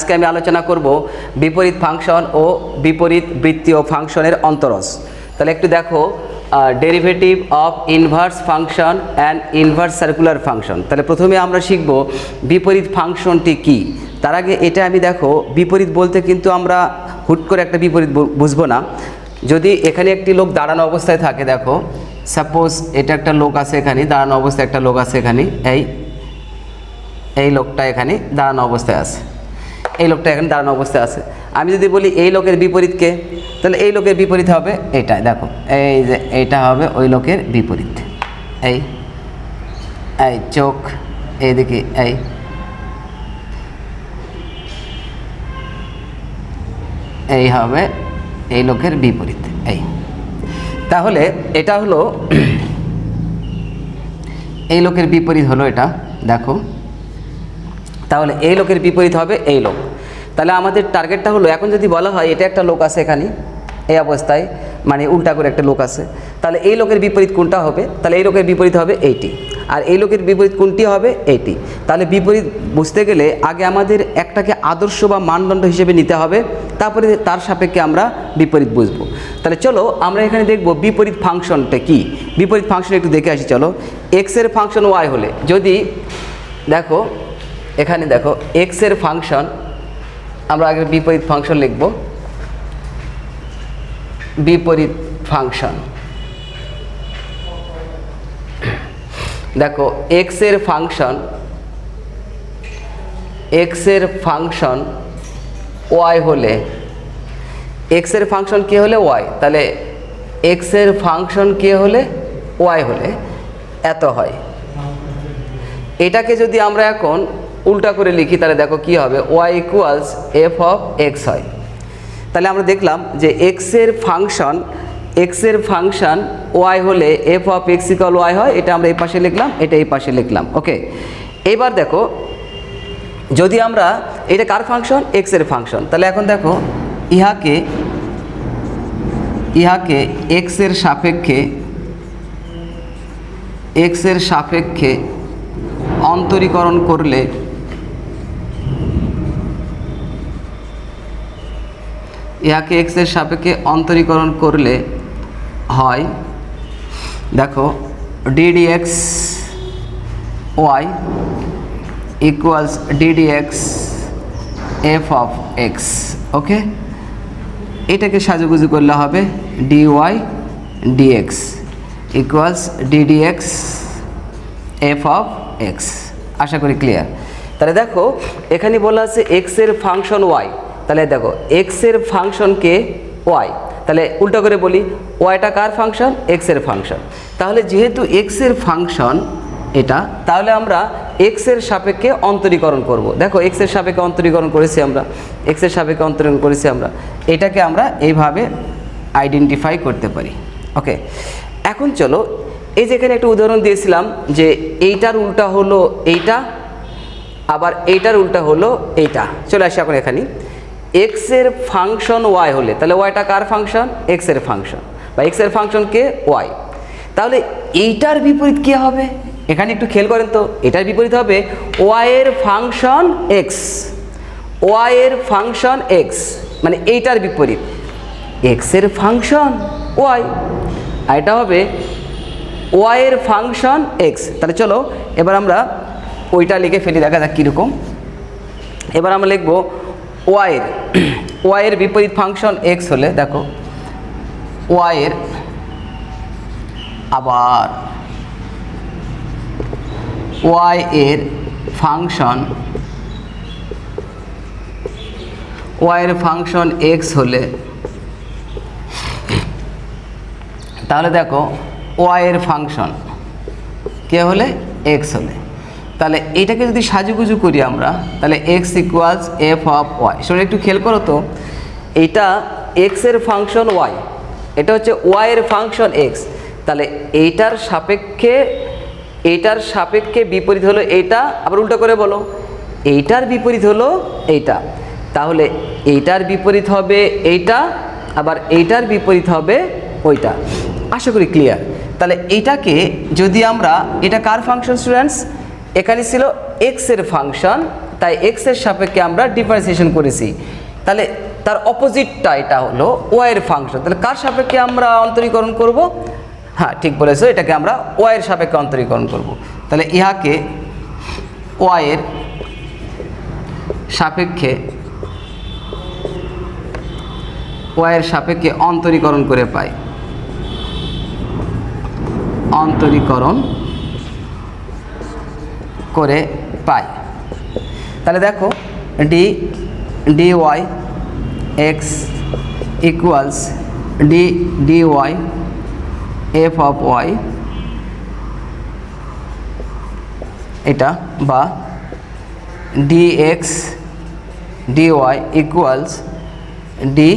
আজকে আমি আলোচনা করব বিপরীত ফাংশন ও বিপরীত বৃত্তীয় ফাংশনের অন্তরজ। তাহলে একটু দেখো, derivative of inverse function and inverse circular function. তাহলে প্রথমে আমরা শিখব বিপরীত ফাংশনটি কি। তার আগে এটা আমি দেখো, বিপরীত বলতে কিন্তু আমরা হুট করে একটা বিপরীত বুঝবো না। যদি এখানে একটি লোক দাঁড়ানো অবস্থায় থাকে, দেখো সাপোজ এটা একটা লোক আছে, এখানে দাঁড়ানো অবস্থায় একটা লোক আছে, এখানে এই লোকটা এখানে দাঁড়ানো অবস্থায় আছে, এই লোকটা এখানে দাঁড়ানো অবস্থায় আছে। আমি যদি বলি এই লোকের বিপরীতকে, তাহলে এই লোকের বিপরীত হবে এটা। দেখো এই যে এইটা হবে ওই লোকের বিপরীত। এই চোখ এইদিকে, এই হবে এই লোকের বিপরীত। তাহলে এটা হলো এই লোকের বিপরীত হলো এটা, দেখো। তাহলে এই লোকের বিপরীত হবে এই লোক। তাহলে আমাদের টার্গেটটা হলো, এখন যদি বলা হয় এটা একটা লোক আছে এখানে এই অবস্থায়, মানে উল্টা করে একটা লোক আছে, তাহলে এই লোকের বিপরীত কোনটা হবে? তাহলে এই লোকের বিপরীত হবে এইটি। আর এই লোকের বিপরীত কোনটি হবে? এইটি। তাহলে বিপরীত বুঝতে গেলে আগে আমাদের একটাকে আদর্শ বা মানদণ্ড হিসেবে নিতে হবে, তারপরে তার সাপেক্ষে আমরা বিপরীত বুঝবো। তাহলে চলো আমরা এখানে দেখব বিপরীত ফাংশনটা কি। বিপরীত ফাংশন একটু দেখে আসি চলো। এক্সের ফাংশন ওয়াই হলে, যদি দেখো এখানে দেখো এক্সের ফাংশন, আমরা আগে বিপরীত ফাংশন লিখব। বিপরীত ফাংশন, দেখো এক্সের ফাংশন ওয়াই হলে, এক্সের ফাংশন কে হলে ওয়াই, তাহলে এক্সের ফাংশন কে হলে ওয়াই হলে এত হয়। এটাকে যদি আমরা এখন উল্টা করে লিখি, তাহলে দেখো কি হবে, Y equals F of X হয়। তাহলে আমরা দেখলাম যে এক্সের ফাংশন ওয়াই হলে F of X equal Y হয়। এটা আমরা এই পাশে লিখলাম, এটা এই পাশে লিখলাম। ওকে, এবার দেখো যদি আমরা, এটা কার ফাংশন? এক্সের ফাংশন। তাহলে এখন দেখো ইহাকে এক্সের সাপেক্ষে অন্তরীকরণ করলে হয়, দেখো ddx y equals ddx f of x। ওকে, এটাকে সাজুগুজু করলে হবে dy dx equals ddx f of x। আশা করি ক্লিয়ার। তাহলে দেখো এখানে বলা আছে এক্সের ফাংশন ওয়াই, তাহলে দেখো এক্সের ফাংশনকে ওয়াই, তাহলে উল্টো করে বলি ওয়াইটা কার ফাংশন? এক্সের ফাংশন। তাহলে যেহেতু এক্সের ফাংশন এটা, তাহলে আমরা এক্সের সাপেক্ষে অন্তরীকরণ করব। দেখো এক্সের সাপেক্ষে অন্তরীকরণ করেছি আমরা, এটাকে আমরা এইভাবে আইডেন্টিফাই করতে পারি। ওকে, এখন চলো এই যেখানে একটা উদাহরণ দিয়েছিলাম যে এইটার উল্টা হলো এইটা, আবার এইটার উল্টা হলো এইটা। চলে আসি এখন এখানে এক্সের ফাংশন ওয়াই হলে, তাহলে ওয়াইটা কার ফাংশন? এক্সের ফাংশন, বা এক্সের ফাংশন কে? ওয়াই। তাহলে এইটার বিপরীত কি হবে? এখানে একটু খেয়াল করেন তো, এটার বিপরীত হবে ওয়াইয়ের ফাংশন এক্স। ওয়াইয়ের ফাংশন এক্স মানে এইটার বিপরীত এক্সের ফাংশন ওয়াই, আর এটা হবে ওয়াইয়ের ফাংশন এক্স। তাহলে চলো এবার আমরা ওইটা লিখে ফেলি, দেখা যাক কীরকম। এবার আমরা লিখব ওয়াইয়ের বিপরীত ফাংশন এক্স হলে, দেখো ওয়াইয়ের ফাংশন এক্স হলে, তাহলে দেখো ওয়াইয়ের ফাংশন কে হলে? এক্স হলে। তাহলে এটাকে যদি সাজুগুজু করি আমরা, তাহলে X equals F of Y. সেটা একটু খেয়াল করো তো, এইটা এক্সের ফাংশন ওয়াই, এটা হচ্ছে ওয়াইয়ের ফাংশন এক্স। তাহলে এইটার সাপেক্ষে বিপরীত হলো এইটা, আবার উল্টো করে বলো এইটার বিপরীত হলো এইটা। তাহলে এইটার বিপরীত হবে এইটা, আবার এইটার বিপরীত হবে ওইটা। আশা করি ক্লিয়ার। তাহলে এইটাকে যদি আমরা, এটা কার ফাংশন স্টুডেন্টস? এখানে ছিল এক্স এর ফাংশন, তাই এক্স এর সাপেক্ষে আমরা ডিফারেন্সিয়েশন করেছি। তাহলে তার অপোজিটটা এটা হলো ওয়াই এর ফাংশন, তাহলে কার সাপেক্ষে আমরা অন্তরীকরণ করব? হ্যাঁ ঠিক বলেছো, এটাকে আমরা ওয়াই এর সাপেক্ষে অন্তরীকরণ করব। তাহলে ইহাকে ওয়াই এর সাপেক্ষে অন্তরীকরণ করে পাই, তাহলে দেখো dy x equals dy f of y, এটা বা dx dy equals dy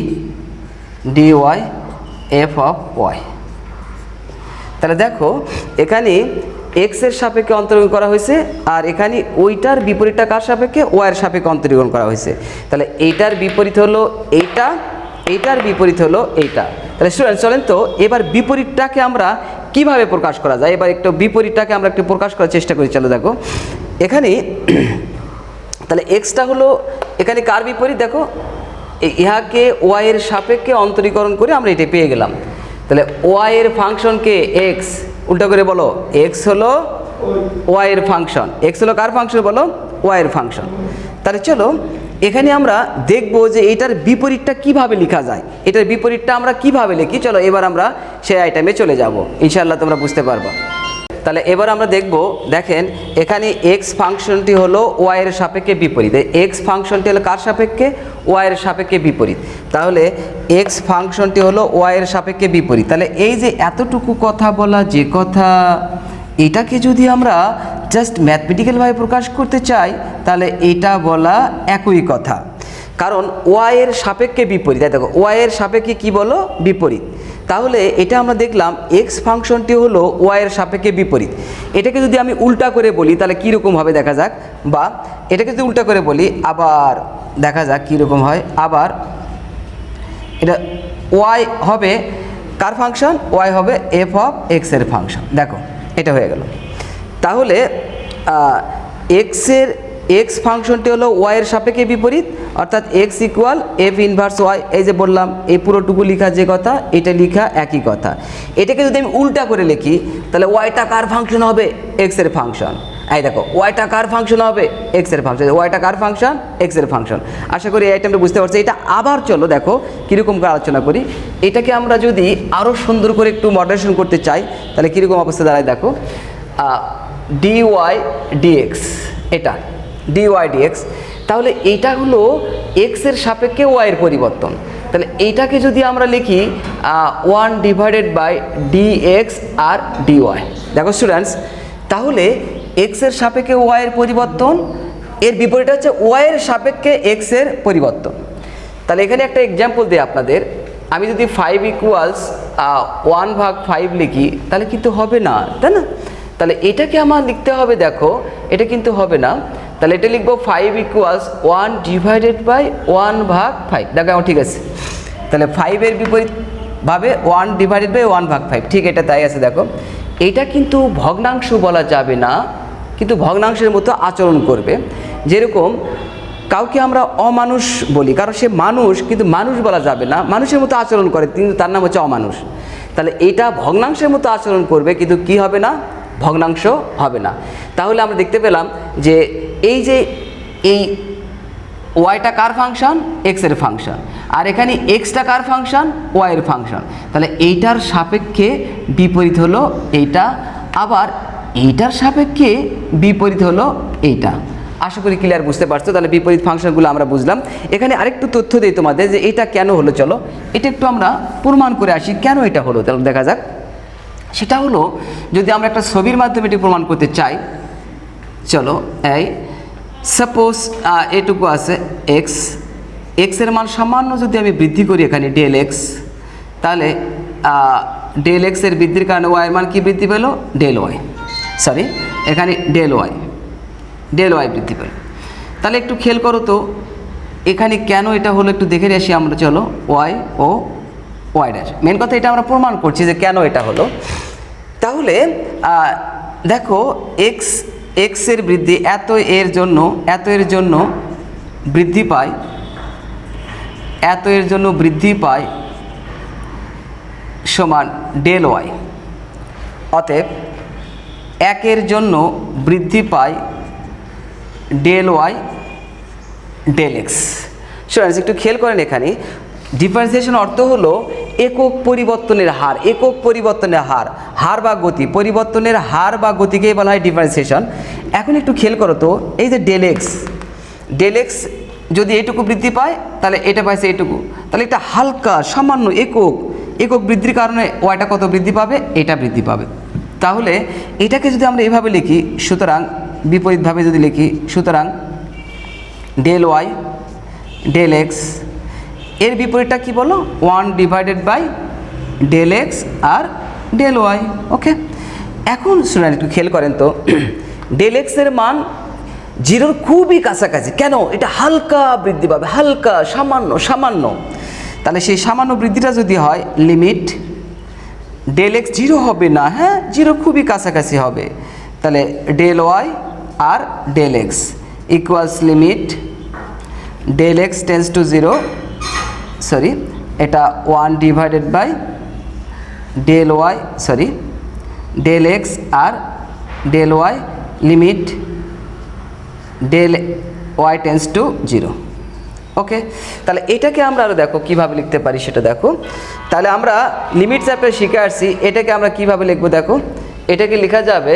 f of y। তাহলে দেখো এখানে x এর সাপেক্ষে অন্তরীকরণ করা হয়েছে, আর এখানে ওইটার বিপরীতটা কার সাপেক্ষে? y এর সাপেক্ষে অন্তরীকরণ করা হয়েছে। তাহলে এইটার বিপরীত হলো এইটা, এইটার বিপরীত হলো এইটা। তাহলে স্টুডেন্ট চলেন তো এবার বিপরীতটাকে আমরা কিভাবে প্রকাশ করা যায়, এবার একটু বিপরীতটাকে আমরা একটু প্রকাশ করার চেষ্টা করি। চলো দেখো এখানে তাহলে এক্সটা হলো এখানে কার বিপরীত? দেখো ইহাকে ওয়াই এর সাপেক্ষে অন্তরীকরণ করে আমরা এটা পেয়ে গেলাম। তাহলে ওয়াই এর ফাংশনকে এক্স, উল্টা করে বলো এক্স হলো ওয়াই এর ফাংশন, এক্স হলো কার ফাংশন বলো? ওয়াই এর ফাংশন। তাহলে চলো এখানে আমরা দেখব যে এটার বিপরীতটা কিভাবে লেখা যায়, এটার বিপরীতটা আমরা কিভাবে লিখি। চলো এবার আমরা সেই আইটেমে চলে যাব, ইনশাআল্লাহ তোমরা বুঝতে পারবা। তাহলে এবার আমরা দেখব, দেখেন এখানে এক্স ফাংশনটি হলো ওয়াই এর সাপেক্ষে বিপরীত, এক্স ফাংশনটি হলো কার সাপেক্ষে? ওয়াই এর সাপেক্ষে বিপরীত। তাহলে এক্স ফাংশনটি হলো ওয়াই এর সাপেক্ষে বিপরীত। তাহলে এই যে এতটুকু কথা বলা, যে কথা এটাকে যদি আমরা জাস্ট ম্যাথমেটিক্যালভাবে প্রকাশ করতে চাই তাহলে এটা বলা একই কথা, কারণ ওয়াই এর সাপেক্ষে বিপরীত। দেখো ওয়াই এর সাপেক্ষে কি বলো? বিপরীত। তাহলে এটা আমরা দেখলাম এক্স ফাংশনটি হলো ওয়াই এর সাপেক্ষে বিপরীত। এটাকে যদি আমি উল্টা করে বলি তাহলে কীরকম হবে দেখা যাক, বা এটাকে যদি উল্টা করে বলি আবার দেখা যাক কীরকম হয়। আবার এটা ওয়াই হবে কার ফাংশন? ওয়াই হবে এফ অফ এক্স এর ফাংশন। দেখো এটা হয়ে গেল। তাহলে এক্স ফাংশনটি হলো ওয়াই এর সাপেক্ষে বিপরীত, অর্থাৎ X equal F inverse Y. এই যে বললাম এই পুরোটুকু লেখা যে কথা, এটা লেখা একই কথা। এটাকে যদি আমি উল্টা করে লিখি তাহলে ওয়াইটা কার ফাংশন হবে? এক্স এর ফাংশন। এই দেখো ওয়াইটা কার ফাংশন হবে? এক্স এর ফাংশন। ওয়াইটা কার ফাংশন? এক্স এর ফাংশন। আশা করি এই আইটেমটা বুঝতে পারছি। এটা আবার চলো দেখো কীরকম করে আলোচনা করি। এটাকে আমরা যদি আরও সুন্দর করে একটু মডারেশন করতে চাই তাহলে কীরকম অবস্থা দাঁড়ায় দেখো, dy dx, এটা dy dx। তাহলে এইটা হলো এক্স এর সাপেক্ষে ওয়াই এর পরিবর্তন। তাহলে এইটাকে যদি আমরা লিখি 1 ডিভাইডেড বাই dx আর dy। দেখো স্টুডেন্টস, তাহলে এক্স এর সাপেক্ষে ওয়াই এর পরিবর্তন, এর বিপরীতটা হচ্ছে ওয়াই এর সাপেক্ষে এক্স এর পরিবর্তন। তাহলে এখানে একটা এক্সাম্পল দিই আপনাদের। আমি যদি 5 ইকুয়ালস 1/5 লিখি তাহলে কিন্তু হবে না, তাই না? তাহলে এটাকে আমার লিখতে হবে, দেখো এটা কিন্তু হবে না। তাহলে এটা লিখবো 5 ইকুয়ালস 1 ডিভাইডেড বাই 1/5। দেখো আমার ঠিক আছে। তাহলে 5 এর বিপরীত ভাবে 1 ডিভাইডেড বাই 1/5, ঠিক এটা তাই আছে। দেখো এইটা কিন্তু ভগ্নাংশ বলা যাবে না, কিন্তু ভগ্নাংশের মতো আচরণ করবে। যেরকম কাউকে আমরা অমানুষ বলি, কারণ সে মানুষ, কিন্তু মানুষ বলা যাবে না, মানুষের মতো আচরণ করে, কিন্তু তার নাম হচ্ছে অমানুষ। তাহলে এইটা ভগ্নাংশের মতো আচরণ করবে, কিন্তু কি হবে না? ভগ্নাংশ হবে না। তাহলে আমরা দেখতে পেলাম যে এই ওয়াইটা কার ফাংশন? এক্স এর ফাংশন, আর এখানে এক্সটা কার ফাংশন? ওয়াই এর ফাংশন। তাহলে এইটার সাপেক্ষে বিপরীত হলো এইটা, আবার এইটার সাপেক্ষে বিপরীত হলো এইটা। আশা করি ক্লিয়ার বুঝতে পারছো। তাহলে বিপরীত ফাংশনগুলো আমরা বুঝলাম। এখানে আরেকটু তথ্য দিই তোমাদের যে এটা কেন হলো। চলো এটা একটু আমরা প্রমাণ করে আসি কেন এটা হলো। তাহলে দেখা যাক। সেটা হলো যদি আমরা একটা ছবির মাধ্যমে এটি প্রমাণ করতে চাই। চলো এই সাপোজ এটুকু আছে এক্স, এক্সের মান সামান্য যদি আমি বৃদ্ধি করি এখানে ডেল এক্স, তাহলে ডেল এক্সের বৃদ্ধির কারণে ওয়াইয়ের মান কি বৃদ্ধি পেল? ডেল ওয়াই, সরি এখানে ডেল ওয়াই বৃদ্ধি পেল। তাহলে একটু খেয়াল করো তো এখানে কেন এটা হলো, একটু দেখে আসি আমরা। চলো ওয়াই ও ওয়াই ড্যাশ, মেন কথা এটা আমরা প্রমাণ করছি যে কেন এটা হলো। তাহলে দেখো এক্সের বৃদ্ধি এত এর জন্য বৃদ্ধি পায়, এত এর জন্য বৃদ্ধি পায় সমান ডেল ওয়াই। অতএব 1 এর জন্য বৃদ্ধি পায় del Y del X. Students একটু খেয়াল করেন, এখানে ডিফারেন্সিয়েশন অর্থ হলো একক পরিবর্তনের হার, একক পরিবর্তনের হার বা গতি, পরিবর্তনের হার বা গতিকেই বলা হয় ডিফারেন্সিয়েশন। এখন একটু খেয়াল করো তো, এই যে ডেল এক্স যদি এইটুকু বৃদ্ধি পায় তাহলে এটা পাইছে এইটুকু, তাহলে এটা হালকা সামান্য একক বৃদ্ধির কারণে ওয়াইটা কত বৃদ্ধি পাবে, এটা বৃদ্ধি পাবে। তাহলে এটাকে যদি আমরা এভাবে লিখি, সুতরাং বিপরীতভাবে যদি লিখি, সুতরাং ডেল ওয়াই ডেল এক্স এর বিপরীতটা কি বলো, 1 ডিভাইডেড বাই ডেল এক্স আর ডেল ওয়াই। ওকে, এখন স্টুডেন্ট একটু খেয়াল করেন তো, ডেল এক্সের মান 0-র খুবই কাছাকাছি, কেন, এটা হালকা বৃদ্ধি পাবে, হালকা সামান্য। তাহলে সেই সামান্য বৃদ্ধিটা যদি হয়, লিমিট ডেল এক্স 0 হবে না, হ্যাঁ 0 খুবই কাছাকাছি হবে, তাহলে ডেল ওয়াই আর del X equals limit del X tends to 0, sorry এটা 1 divided by del Y, sorry del x আর del Y limit del Y tends to 0। Okay, তাহলে এটাকে আমরা আরও দেখো কীভাবে লিখতে পারি সেটা দেখো। তাহলে আমরা লিমিট চ্যাপ্টার শিখে আসছি, এটাকে আমরা কীভাবে লিখবো দেখো, এটাকে লেখা যাবে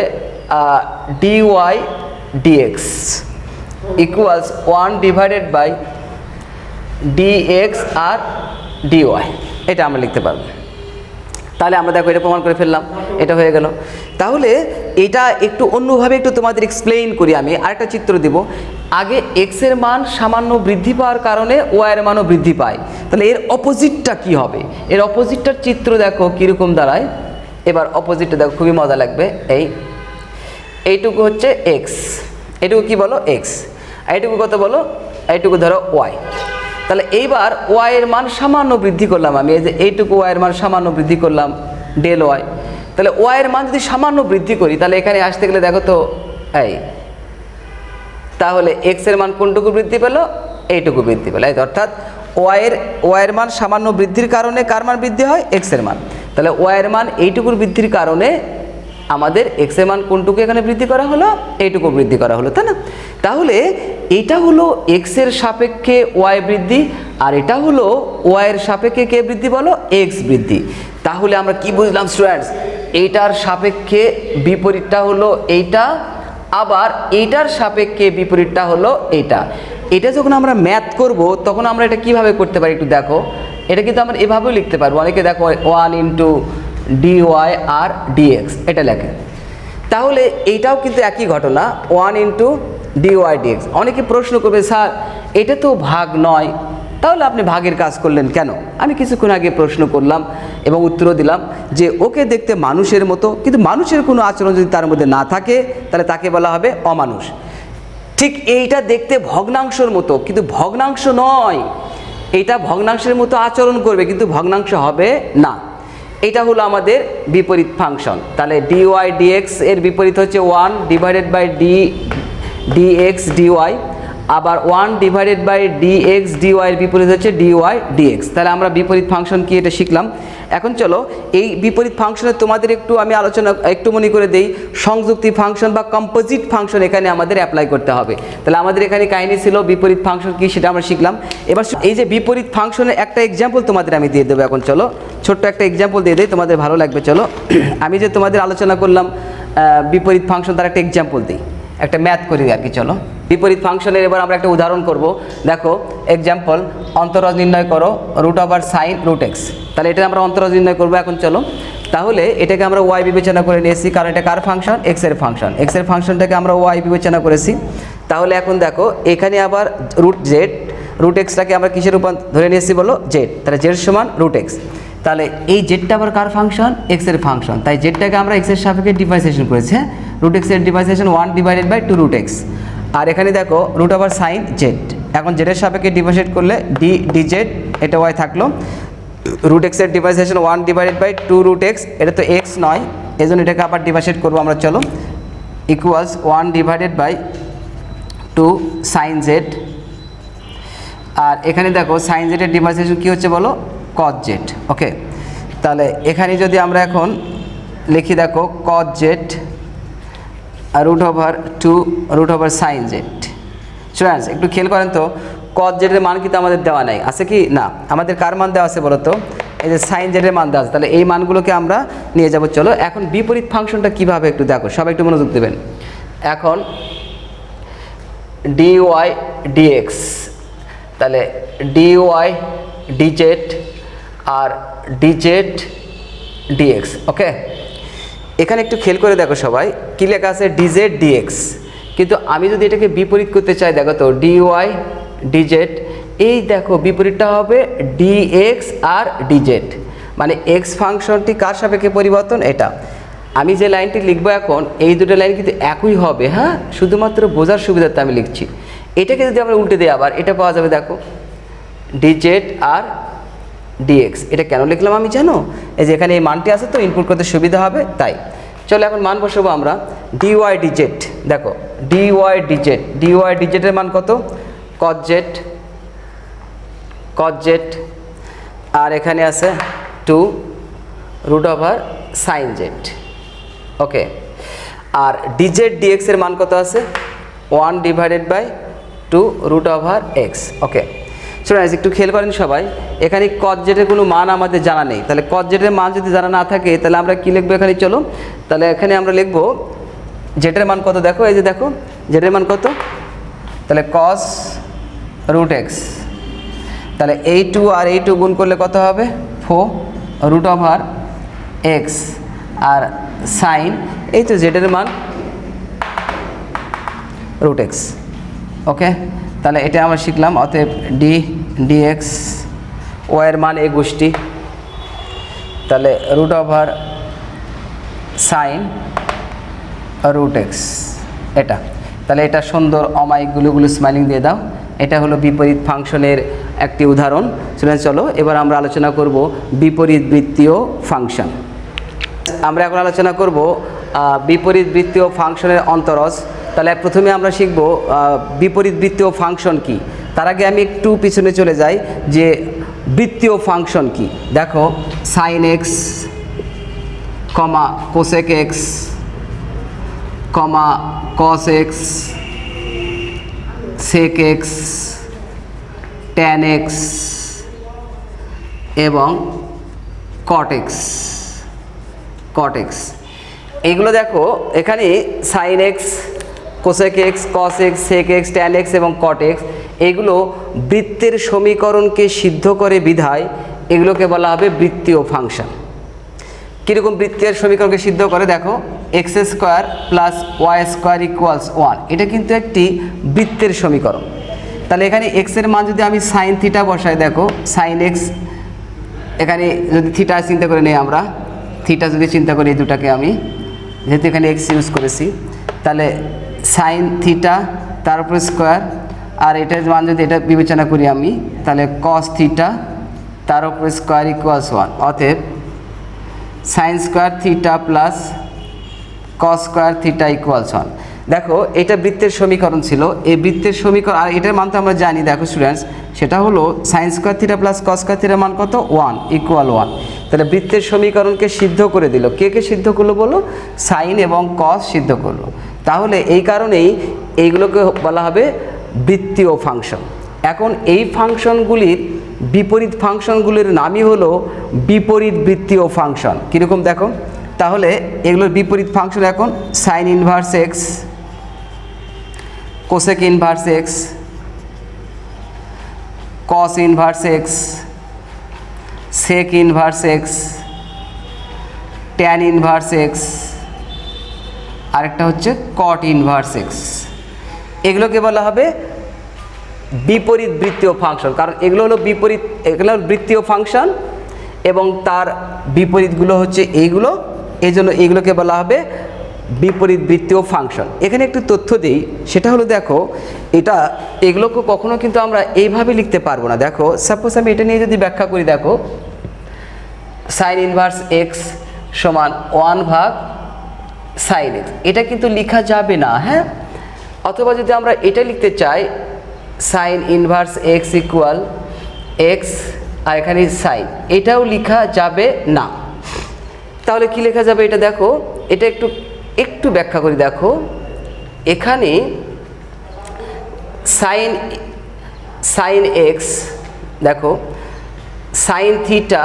dy dx equals 1 divided by dx আর dy, এটা আমরা লিখতে পারবো। তাহলে আমরা দেখো এটা প্রমাণ করে ফেললাম, এটা হয়ে গেল। তাহলে এটা একটু অন্যভাবে একটু তোমাদের এক্সপ্লেইন করি, আমি আরেকটা চিত্র দিব। আগে এক্সের মান সামান্য বৃদ্ধি পাওয়ার কারণে ওয়াইয়ের মানও বৃদ্ধি পায়, তাহলে এর অপোজিটটা কি হবে, এর অপোজিটটার চিত্র দেখো কীরকম দাঁড়ায়। এবার অপোজিটটা দেখো, খুবই মজা লাগবে। এইটুকু হচ্ছে এক্স, এইটুকু কি বলো এক্স, এইটুকু কত বলো, এইটুকু ধরো ওয়াই। তাহলে এইবার ওয়াইয়ের মান সামান্য বৃদ্ধি করলাম আমি, এই যে এইটুকু ওয়াইয়ের মান সামান্য বৃদ্ধি করলাম ডেল ওয়াই। তাহলে ওয়াইয়ের মান যদি সামান্য বৃদ্ধি করি, তাহলে এখানে আসতে গেলে দেখো তো তাহলে এক্সের মান কোনটুকু বৃদ্ধি পেল, এইটুকু বৃদ্ধি পেল। অর্থাৎ ওয়াইয়ের মান সামান্য বৃদ্ধির কারণে কার মান বৃদ্ধি হয়, এক্সের মান। তাহলে ওয়াইয়ের মান এইটুকুর বৃদ্ধির কারণে আমাদের এক্সের মান কোনটুকু এখানে বৃদ্ধি করা হলো, এইটুকু বৃদ্ধি করা হলো, তাই না? তাহলে এটা হলো এক্সের সাপেক্ষে ওয়াই বৃদ্ধি, আর এটা হলো ওয়াইয়ের সাপেক্ষে কে বৃদ্ধি বলো, এক্স বৃদ্ধি। তাহলে আমরা কি বুঝলাম স্টুডেন্টস, এইটার সাপেক্ষে বিপরীতটা হলো এইটা, আবার এইটার সাপেক্ষে বিপরীতটা হলো এইটা। এটা যখন আমরা ম্যাথ করব তখন আমরা এটা কিভাবে করতে পারি একটু দেখো। এটা কিন্তু আমরা এভাবেও লিখতে পারবো, অনেকে দেখো 1 ইন্টু dy আর dx এটা লেখে। তাহলে এইটাও কিন্তু একই ঘটনা, 1 ইন্টু dy dx। অনেকে প্রশ্ন করবে, স্যার এটা তো ভাগ নয়, তাহলে আপনি ভাগের কাজ করলেন কেন? আমি কিছুক্ষণ আগে প্রশ্ন করলাম এবং উত্তরও দিলাম যে ওকে দেখতে মানুষের মতো, কিন্তু মানুষের কোনো আচরণ যদি তার মধ্যে না থাকে তাহলে তাকে বলা হবে অমানুষ। ঠিক এইটা দেখতে ভগ্নাংশের মতো, কিন্তু ভগ্নাংশ নয়, এটা ভগ্নাংশের মতো আচরণ করবে কিন্তু ভগ্নাংশ হবে না। এটা হলো আমাদের বিপরীত ফাংশন। তাহলে dy dx এর বিপরীত হচ্ছে 1 ডিভাইডেড বাই dx dy, আবার 1 ডিভাইডেড বাই dx dy এর বিপরীত হচ্ছে dy dx। তাহলে আমরা বিপরীত ফাংশন কি এটা শিখলাম। এখন চলো এই বিপরীত ফাংশনে তোমাদের একটু আমি আলোচনা একটু মনে করে দেই, সংযুক্তি ফাংশন বা কম্পোজিট ফাংশন এখানে আমাদের অ্যাপ্লাই করতে হবে। তাহলে আমাদের এখানে কাহিনী ছিল বিপরীত ফাংশন কি সেটা আমরা শিখলাম। এবার এই যে বিপরীত ফাংশনের একটা এক্সাম্পল তোমাদের আমি দিয়ে দেবো। এখন চলো ছোট্ট একটা এক্সাম্পল দিয়ে দেই, তোমাদের ভালো লাগবে। চলো আমি যে তোমাদের আলোচনা করলাম বিপরীত ফাংশন, তার একটা এক্সাম্পল দিই, একটা ম্যাথ করি আর কি। চলো বিপরীত ফাংশনের এবার আমরা একটা উদাহরণ করব। দেখো এক্সাম্পল, অন্তরজ নির্ণয় করো √sin √x। তাহলে এটা আমরা অন্তরজ নির্ণয় করবো। এখন চলো তাহলে এটাকে আমরা ওয়াই বিবেচনা করে নিয়েছি, কারণ এটা কার ফাংশন, এক্সের ফাংশন। এক্সের ফাংশনটাকে আমরা ওয়াই বিবেচনা করেছি। তাহলে এখন দেখো এখানে আবার √x-টাকে আমরা কিসের রূপ ধরে নিয়েছি বলো, জেড। তাহলে জেড সমান √x। তাহলে এই জেডটা আবার কার ফাংশন, এক্সের ফাংশন। তাই জেডটাকে আমরা এক্সের সাপেক্ষে ডিফারেন্সিয়েশন করেছি, √x এর ডিফারেন্সিয়েশন 1 ডিভাইডেড বাই 2√x। আর এখানে দেখো √sin জেড, এখন জেডের সাপেক্ষে ডিফারেন্সিয়েট করলে dz, এটা ওয়াই থাকলো। √x এর ডিফারেন্সিয়েশন 1 ডিভাইডেড বাই 2√x, এটা তো x নয়, এই জন্য এটাকে আবার ডিফারেন্সিয়েট করবো আমরা। চলো equals 1 divided by 2 sine z. আর এখানে দেখো সাইন জেডের ডিফারেন্সিয়েশন কী হচ্ছে বলো, কজ জেড। ওকে, তাহলে এখানে যদি আমরা এখন লিখি দেখো cos Z root over 2 root over sine Z. Students একটু খেয়াল করেন তো, কজ জেডের মান কিন্তু আমাদের দেওয়া নাই, আছে কি না? আমাদের কার মান দেওয়া আছে বলো তো? এই যে সাইন জেডের মান দেওয়া আছে, তাহলে এই মানগুলোকে আমরা নিয়ে যাব। চলো এখন বিপরীত ফাংশনটা কীভাবে একটু দেখো, সবাই একটু মনোযোগ দেবেন। এখন dy dx, তাহলে dy dz আর dz dx। ওকে, এখানে একটু খেয়াল করে দেখো সবাই, কী লেখা আছে dz dx, কিন্তু আমি যদি এটাকে বিপরীত করতে চাই দেখো তো dy dz, এই দেখো বিপরীতটা হবে dx আর dz, মানে x ফাংশনটি কার সাপেক্ষে পরিবর্তন, এটা। আমি যে লাইনটি লিখবো এখন, এই দুটো লাইন কিন্তু একই হবে, হ্যাঁ, শুধুমাত্র বোঝার সুবিধাতে আমি লিখছি। এটাকে যদি আমরা উল্টে দিই আবার এটা পাওয়া যাবে দেখো dz আর dx। এটা কেন লিখলাম আমি জানো? এই যে এখানে এই মানটি আছে তো, ইনপুট করতে সুবিধা হবে তাই। চলো এখন মান বসাবো আমরা। dy dz, দেখো dy dz এর মান কত? cos z, আর এখানে আছে 2 root over sine z. Okay, আর dz dx এর মান কত আছে? 1 divided by 2 root over x. Okay, চলো একটু খেয়াল করেন সবাই, এখানে cos z এর কোনো মান আমাদের জানা নেই, তাহলে cos z এর মান যদি জানা না থাকে তাহলে আমরা কি লিখবো এখানে? চলো তাহলে এখানে আমরা লিখবো z এর মান কত, দেখো এই যে দেখো z এর মান কত, তাহলে cos রুট এক্স, তাহলে এই 2 আর এই 2 গুণ করলে কত হবে? 4 রুট ওভার এক্স, আর সাইন এই তো z এর মান রুট এক্স। ওকে, তাহলে এটা আমরা শিখলাম। অতএব dx ও এর মান এই গোষ্ঠী, তাহলে root over sine root X এটা। তাহলে এটা সুন্দর অমায়িক গুলো স্মাইলিং দিয়ে দাও। এটা হলো বিপরীত ফাংশনের একটি উদাহরণ। চলো এবার আমরা আলোচনা করব বিপরীত বৃত্তীয় ফাংশন। আমরা এখন আলোচনা করব বিপরীত বৃত্তীয় ফাংশনের অন্তরজ। তাহলে প্রথমে আমরা শিখব বিপরীত বৃত্তীয় ফাংশন কি। তার আগে আমি একটু পিছনে চলে যাই যে বৃত্তীয় ফাংশন কি। দেখো সাইন এক্স কমা কোসেক এক্স কমা cos x sec x tan x এবং কট এক্স। এইগুলো দেখো এখানে sine x, cosec x, cos x, sec x, tan x এবং কট এক্স, এগুলো বৃত্তের সমীকরণকে সিদ্ধ করে বিধায় এগুলোকে বলা হবে বৃত্তীয় ফাংশন। কীরকম বৃত্তের সমীকরণকে সিদ্ধ করে? দেখো X square plus Y square equals 1, এটা কিন্তু একটি বৃত্তের সমীকরণ। তাহলে এখানে এক্সের মান যদি আমি সাইন থিটা বসাই, দেখো সাইন এক্স, এখানে যদি থিটা চিন্তা করে নিই আমরা, থিটা যদি চিন্তা করি এই দুটাকে আমি, যেহেতু এখানে এক্স ইউজ করেছি, তাহলে সাইন থিটা তার উপর স্কোয়ার, আর এটার মান যদি এটা বিবেচনা করি আমি, তাহলে কস থিটা তার উপর স্কোয়ার ইকুয়ালস 1। অতএব sign square theta plus cos square theta equals 1। দেখো এটা বৃত্তের সমীকরণ ছিল, এই বৃত্তের সমীকরণ, আর এটার মান তো আমরা জানি, দেখো স্টুডেন্টস সেটা হলো sign square theta plus cos square থিটার মান কত? 1 ইকুয়াল 1। তাহলে বৃত্তের সমীকরণকে সিদ্ধ করে দিল। কে সিদ্ধ করলো বলো? সাইন এবং কস সিদ্ধ করলো। তাহলে এই কারণেই এইগুলোকে বলা হবে বৃত্তীয় ফাংশন। এখন এই ফাংশনগুলির বিপরীত ফাংশনগুলির নামই হলো বিপরীত বৃত্তীয় ফাংশন। কীরকম দেখো, তাহলে এগুলোর বিপরীত ফাংশন এখন sine inverse X, cosec inverse X, cos inverse X, sec inverse X, tan inverse X, আরেকটা হচ্ছে কট ইনভার্স এক্স। এগুলোকে বলা হবে বিপরীত বৃত্তীয় ফাংশন, কারণ এগুলো হলো বিপরীত, এগুলো বৃত্তীয় ফাংশন এবং তার বিপরীতগুলো হচ্ছে এইগুলো, এই জন্য এইগুলোকে বলা হবে বিপরীত বৃত্তীয় ফাংশন। এখানে একটু তথ্য দিই, সেটা হলো দেখো এগুলোকে কখনো কিন্তু আমরা এইভাবে লিখতে পারবো না। দেখো সাপোজ আমি এটা নিয়ে যদি ব্যাখ্যা করি, দেখো সাইন ইনভার্স এক্স সমান 1/√x সাইন এক্স, এটা কিন্তু লেখা যাবে না, হ্যাঁ। অথবা যদি আমরা এটা লিখতে চাই sine inverse x equal x আর এখানে সাইন, এটাও লেখা যাবে না। তাহলে কি লেখা যাবে এটা দেখো, এটা একটু ব্যাখ্যা করি। দেখো এখানে সাইন এক্স, দেখো সাইন থিটা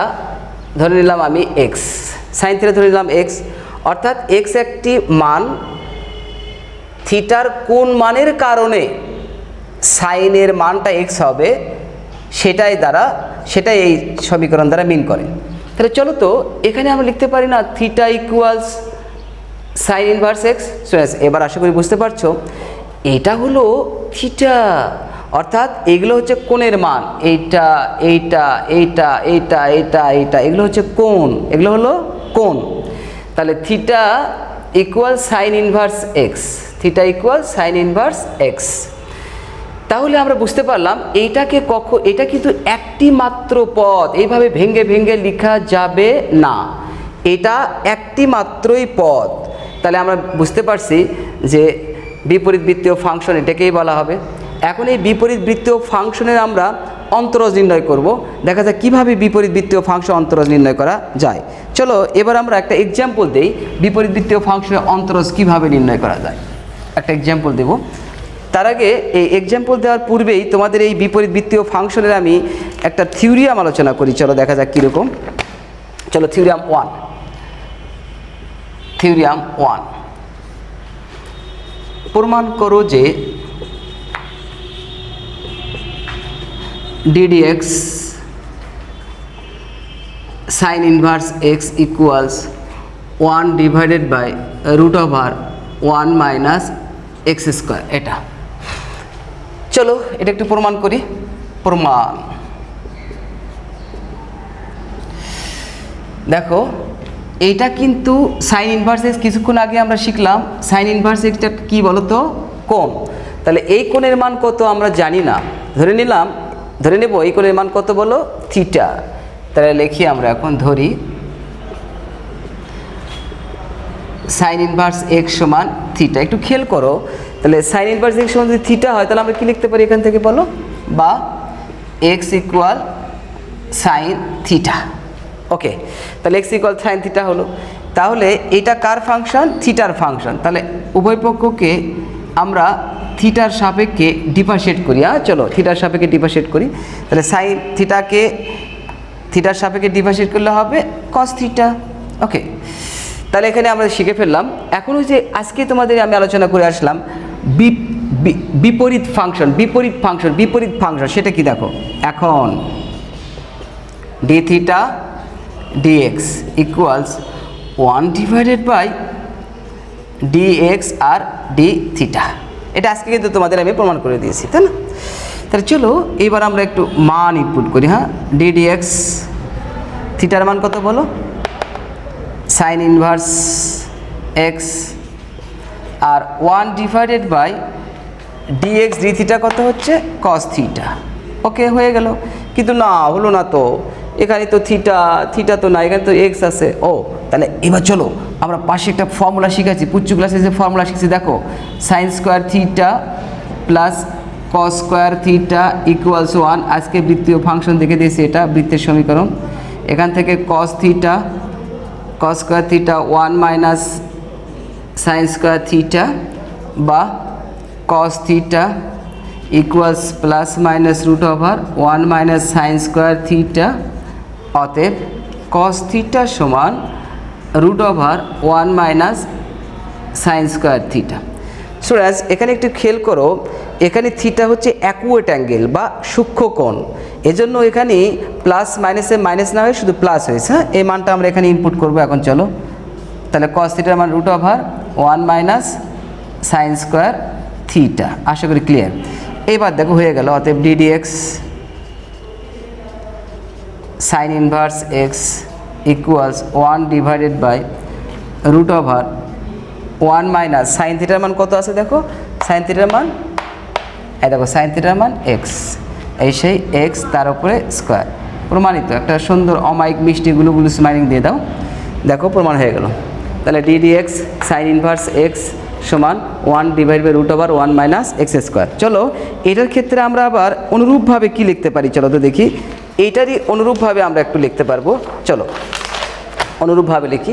ধরে নিলাম আমি এক্স, সাইন থিটা ধরে নিলাম এক্স, অর্থাৎ এক্স একটি মান, থিটার কোন মানের কারণে সাইনের মানটা এক্স হবে সেটাই এই সমীকরণ দ্বারা মিন করে। তাহলে চলো তো এখানে আমরা লিখতে পারি না theta equals sign inverse x. এবার আশা করি বুঝতে পারছো, এটা হলো থিটা, অর্থাৎ এগুলো হচ্ছে কোণের মান, এইটা এইটা এইটা এইটা এইটা এইটা এগুলো হচ্ছে কোণ, এগুলো হলো কোণ। তাহলে theta equal sign inverse x, theta equal sign inverse x. তাহলে আমরা বুঝতে পারলাম এটা কিন্তু একটি মাত্র পদ, এইভাবে ভেঙে ভেঙে লেখা যাবে না, এটা একটি মাত্রই পদ। তাহলে আমরা বুঝতে পারছি যে বিপরীত বৃত্তীয় ফাংশন এটাকেই বলা হবে। এখন এই বিপরীত বৃত্তীয় ফাংশনের আমরা অন্তরজ নির্ণয় করব, দেখা যায় কীভাবে বিপরীত বৃত্তীয় ফাংশন অন্তরজ নির্ণয় করা যায়। চলো এবার আমরা একটা এক্সাম্পল দেই, বিপরীত বৃত্তীয় ফাংশনের অন্তরজ কীভাবে নির্ণয় করা যায়, একটা এক্সাম্পল দেব। তার আগে এই এক্সাম্পল দেওয়ার পূর্বেই তোমাদের এই বিপরীত বৃত্তীয় ফাংশনের আমি একটা থিওরিয়াম আলোচনা করি, চলো দেখা যাক কীরকম। চলো থিওরিয়াম ওয়ান, প্রমাণ করো যে ddx sin inverse x equals 1 divided by root over 1 minus x square। এটা চলো এটা একটু প্রমাণ করি। প্রমাণ দেখো, এইটা কিন্তু সাইন ইনভার্স এক্স, কিছুক্ষণ আগে আমরা শিখলাম সাইন ইনভার্স এক্সটা কী বলো তো, কোণ। তাহলে এই কোণের মান কত আমরা জানি না, ধরে নেব এই কোণের মান কত বলো, থিটা। তাহলে লিখি আমরা এখন, ধরি সাইন ইনভার্স এক্স সমান থিটা। একটু খেয়াল করো, তাহলে সাইন ইনভার্স এক্স সমান যদি থিটা হয় তাহলে আমরা কি লিখতে পারি এখান থেকে বলো, বা এক্স ইকুয়াল সাইন থিটা। ওকে, তাহলে এক্স ইকুয়াল সাইন থিটা হলো। তাহলে এটা কার ফাংশন, থিটার ফাংশন। তাহলে উভয় পক্ষকে আমরা থিটার সাপেক্ষে ডিফারেন্সিয়েট করি। চলো থিটার সাপেক্ষে ডিফারেন্সিয়েট করি। তাহলে সাইন থিটাকে থিটার সাপেক্ষে ডিফারেন্সিয়েট করলে হবে কস থিটা। ওকে, তাহলে এখানে আমরা শিখে ফেললাম। এখন ওই যে আজকে তোমাদের আমি আলোচনা করে আসলাম বিপরীত ফাংশন সেটা কি দেখো। এখন D theta D X equals 1 divided by D X আর ডি থিটা, এটা আজকে কিন্তু তোমাদের আমি প্রমাণ করে দিয়েছি, তাই না? তাহলে চলো এবার আমরা একটু মান ইনপুট করি। হ্যাঁ, ডি ডিএক্স, থিটার মান কত বলো, সাইন ইনভার্স এক্স, আর 1 divided by D X D theta কত হচ্ছে, কস থিটা। ওকে, হয়ে গেল। কিন্তু না, হলো না তো, এখানে তো থিটা তো না, এখানে তো এক্স আছে। ও, তাহলে এবার চলো আমরা পাশে একটা ফর্মুলা শিখেছি, পুচ্চু ক্লাসে যে ফর্মুলা শিখছি দেখো, sign square theta plus cos square theta equals 1। আজকে বৃত্তীয় ফাংশন দেখে দিয়েছি, এটা বৃত্তের সমীকরণ। এখান থেকে cos square theta 1 minus sine square theta বা cos theta equals plus minus root over 1 minus sine square theta. অতএব কস থিটা সমান root over 1 minus sine square theta. সুতরাং এখানে একটু খেয়াল করো, এখানে থিটা হচ্ছে অ্যাকুয়েট অ্যাঙ্গেল বা সূক্ষ্ম কোণ, এজন্য এখানে প্লাস মাইনাসে মাইনাস না হয়ে শুধু প্লাস হয়েছে। হ্যাঁ, এই মানটা আমরা এখানে ইনপুট করবো। এখন চলো, তাহলে কস থিটার মান root over 1 minus sine square theta. আশা করি ক্লিয়ার। এবার দেখো হয়ে গেল। অতএব d d x sine inverse x equals 1 divided by root over 1 minus sine থিটার মান কত আছে দেখো, সাইন থিটার মান দেখো, সাইন থিটার মান এক্স, এই সেই এক্স তার উপরে স্কোয়ার। প্রমাণিত। একটা সুন্দর অমায়িক মিষ্টি গুলো স্মাইলিং দিয়ে দাও। দেখো প্রমাণ হয়ে গেল। তাহলে ডিডিএক্স সাইন ইনভার্স এক্স সমান 1/√1 মাইনাস এক্স স্কোয়ার। চলো এটার ক্ষেত্রে আমরা আবার অনুরূপভাবে কি লিখতে পারি, চলো তো দেখি। এইটারই অনুরূপভাবে আমরা একটু লিখতে পারবো। চলো অনুরূপভাবে লিখি,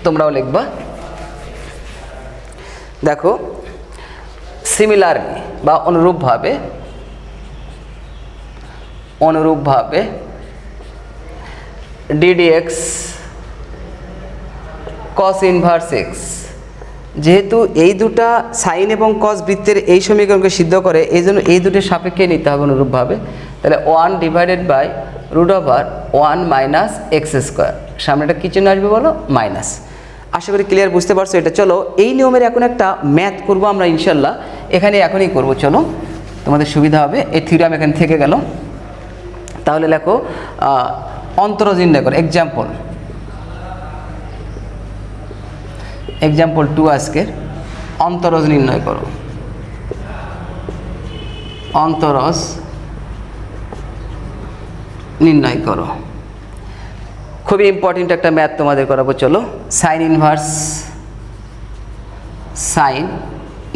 তোমরাও লিখবা। দেখো সিমিলারলি বা অনুরূপভাবে ডিডিএক্স কস ইনভার্স এক্স, যেহেতু এই দুটা সাইন এবং কস বৃত্তের এই সমীকরণকে সিদ্ধ করে, এই জন্য এই দুটোর সাপেক্ষে নিতে হবে অনুরূপভাবে। তাহলে 1/√1 মাইনাস এক্স স্কোয়ার, সামনেটা কি চিহ্ন আসবে বলো, মাইনাস। আশা করি ক্লিয়ার বুঝতে পারছো এটা। চলো এই নিয়মের এখন একটা ম্যাথ করব আমরা ইনশাল্লাহ, এখনই করব। চলো তোমাদের সুবিধা হবে, এই থিওরাম এখানে থেকে গেল। তাহলে লেখো অন্তরজ নির্ণয় করো। এক্সাম্পল 2 আজকের অন্তরজ নির্ণয় করো। অন্তরজ নির্ণয় করো, খুবই ইম্পর্টেন্ট একটা ম্যাথ তোমাদের করাবো। চলো সাইন ইনভার্স সাইন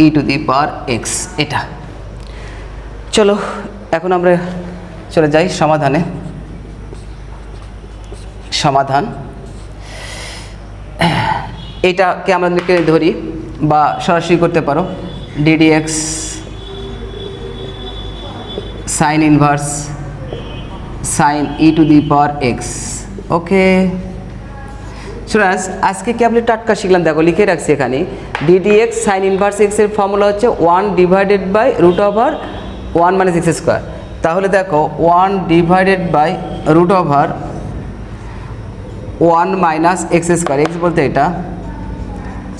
e⁴x, এটা। চলো এখন আমরা চলে যাই সমাধানে। সমাধান এটাকে আমাদেরকে ধরি বা সরাসরি করতে পারো, ddx sine inverse sign e⁴x। Okay students, আজকে কি আপনি টাটকা শিখলাম, দেখো লিখে রাখছি এখানে। ডিডিএক্স সাইন ইনভার্স এক্স এর ফর্মুলা হচ্ছে 1/√1 মাইনাস এক্স স্কোয়ার। তাহলে দেখো 1/√1 মাইনাস এক্স স্কোয়ার, এক্স বলতে এটা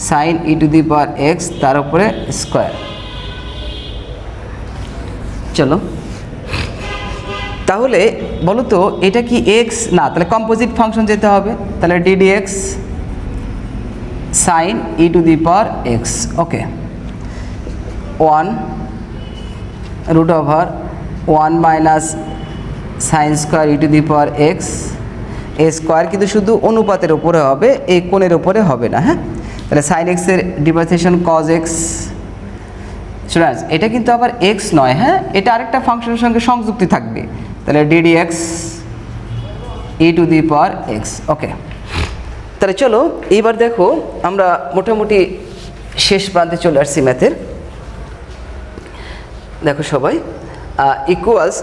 সাইন e⁴x তার উপরে স্কোয়ার। চলো তাহলে বলো তো এটা কি এক্স না, তাহলে কম্পোজিট ফাংশন যেতে হবে। তাহলে ডিডিএক্স সাইন e⁴x, ওকে 1/√1 মাইনাস সাইন স্কোয়ার e⁴x। এ স্কোয়ার কিন্তু শুধু অনুপাতের উপরে হবে, এই কোণের উপরে হবে না। হ্যাঁ, তাহলে সাইন এক্সের ডিফারেন্সিয়েশন কজ এক্স। স্টুডেন্টস এটা কিন্তু আবার এক্স নয়, হ্যাঁ এটা আরেকটা ফাংশনের সঙ্গে সংযুক্তি থাকবে। তাহলে ডিডিএক্স e⁴x, ওকে। তাহলে চলো এইবার দেখো আমরা মোটামুটি শেষ প্রান্তে চলে আসছি ম্যাথের। দেখো সবাই ইকুয়ালস,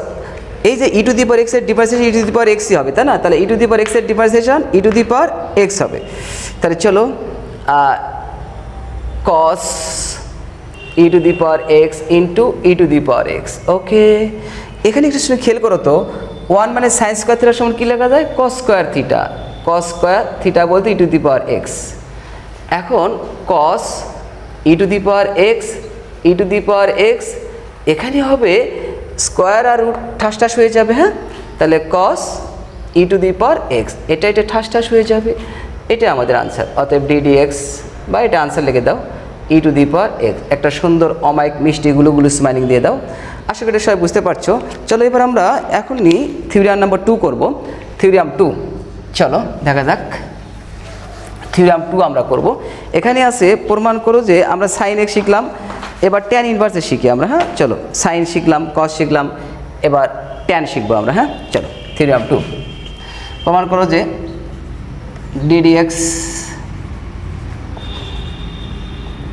এই যে e⁴x এর ডিফারেন্সিয়েশন e⁴xই হবে, তাই না? তাহলে e⁴x এর ডিফারেন্সিয়েশন e⁴x হবে। তাহলে চলো cos e⁴x ইন্টু e⁴x, ওকে। এখানে একটু খেয়াল করো তো, 1 মানে সাইন স্কোয়ার থিটা সমান কী লেখা যায়, কস স্কোয়ার থিটা। কস স্কোয়ার থিটা বলতে e⁴x। এখন cos e⁴x এখানে হবে স্কোয়ার আর রুট ঠাস ঠাস হয়ে যাবে। হ্যাঁ, তাহলে cos e⁴x এটা ঠাস হয়ে যাবে, এটা আমাদের আনসার। অতএব ডিডিএক্স বা এটা আনসার লিখে দাও e⁴x, একটা সুন্দর অমায়িক মিষ্টি গুলো স্মাইলিং দিয়ে দাও। আশা করি সবাই বুঝতে পারছো। চলো এবার আমরা এখনই থিওরাম নাম্বার 2 করব। থিওরাম 2, চলো দেখা যাক। থিওরাম 2 আমরা করব। এখানে আছে প্রমাণ করো যে আমরা সাইন এক্স শিখলাম, এবার ট্যান ইনভার্সে শিখি আমরা। হ্যাঁ চলো, সাইন শিখলাম, কস শিখলাম, এবার ট্যান শিখবো আমরা। হ্যাঁ চলো থিওরাম 2 প্রমাণ করো যে ডিডিএক্স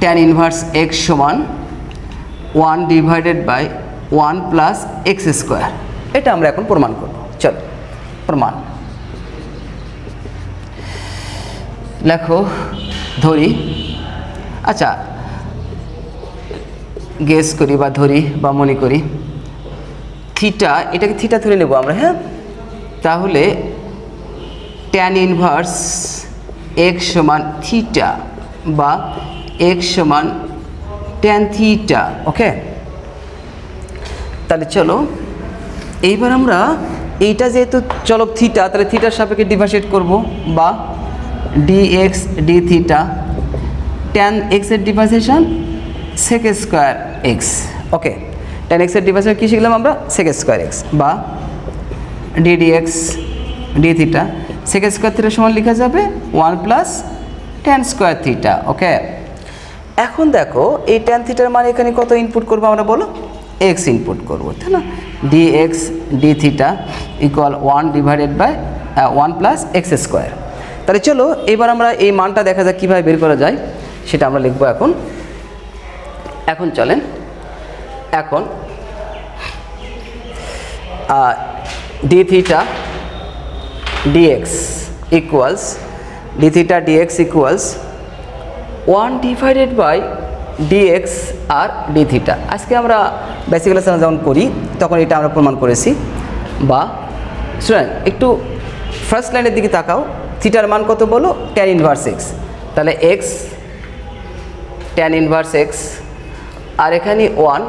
ট্যান ইনভার্স এক্স সমান 1/1 প্লাস এক্স স্কোয়ার। এটা আমরা এখন প্রমাণ করব। চলো প্রমাণ লেখো, ধরি। আচ্ছা গেস করি বা ধরি বা মনে করি থিটা, এটাকে থিটা ধরে নেব আমরা। হ্যাঁ, তাহলে ট্যান ইনভার্স এক্স সমান থিটা বা এক্স সমান ট্যান থিটা, ওকে। তাহলে চলো এইবার আমরা এইটা যেহেতু চলক থিটা, তাহলে থিটার সাপেক্ষে ডিফারেন্সিয়েট করব, বা ডিএক্স ডি থিটা, ট্যান এক্সের ডিফারেন্সিয়েশন সেক স্কোয়ার এক্স, ওকে। ট্যান এক্সের ডিফারেন্সিয়েশন কী শিখলাম আমরা, সেক স্কোয়ার এক্স, বা ddx D theta second square theta সমান লেখা যাবে 1 প্লাস ট্যান স্কোয়ার থিটা। ওকে, এখন দেখো এই ট্যান থিটার মানে এখানে কত ইনপুট করবো আমরা বলো, এক্স ইনপুট করবো, তাই না? D x D theta equal 1 plus x square. তাহলে চলো এবার আমরা এই মানটা দেখা যাক কীভাবে বের করা যায়, সেটা আমরা লিখবো এখন চলেন। এখন D theta D X equals 1 divided by dx আর d থিটা। আজকে আমরা বেসিক ক্লাসে যখন করি তখন এটা আমরা প্রমাণ করেছি। বা শুনেন একটু ফার্স্ট লাইনের দিকে তাকাও, থিটার মান কত বলো, ট্যান ইনভার্স এক্স। তাহলে এক্স ট্যান ইনভার্স এক্স, আর এখানে 1